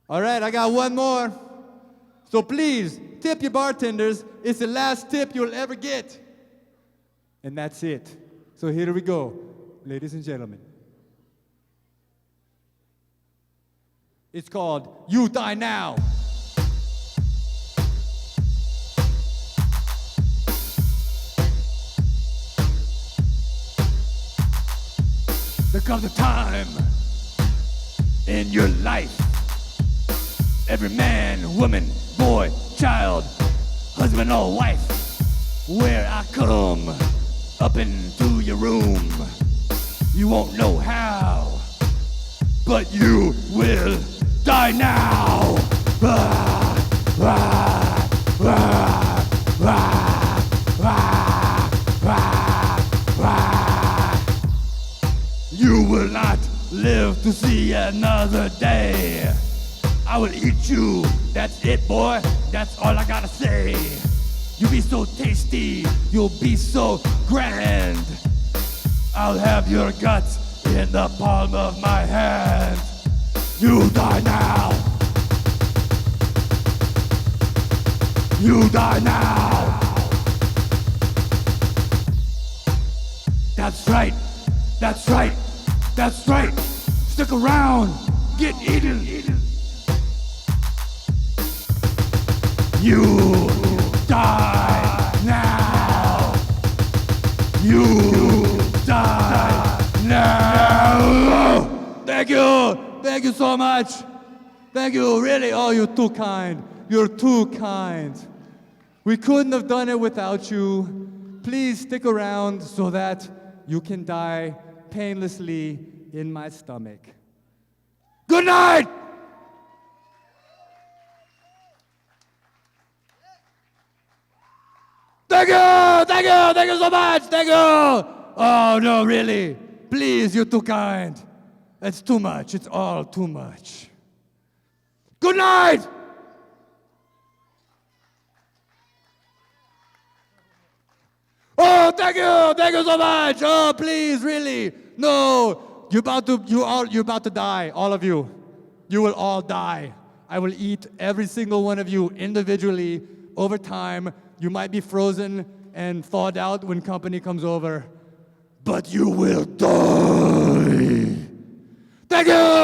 All right, I got one more. So please, tip your bartenders. It's the last tip you'll ever get. And that's it. So here we go, ladies and gentlemen. It's called You Die Now. There comes a time in your life. Every man, woman, boy, child, husband or wife, where I come up into your room. You won't know how, but you will die now. Ah, ah, ah, ah, ah, ah, ah. You will not live to see another day. I will eat you, that's it, boy, that's all I gotta say. You'll be so tasty, you'll be so grand. I'll have your guts in the palm of my hand. You die now. You die now. That's right, that's right, that's right. Stick around, get eaten. You die now. You die now. Thank you so much. Thank you, really. Oh, you're too kind. You're too kind. We couldn't have done it without you. Please stick around so that you can die painlessly in my stomach. Good night. Thank you so much, thank you! Oh, no, really, please, you're too kind. That's too much, it's all too much. Good night! Oh, thank you so much! Oh, please, really, no, you're about to die, all of you. You will all die. I will eat every single one of you individually over time. You might be frozen and thawed out when company comes over, but you will die. Thank you!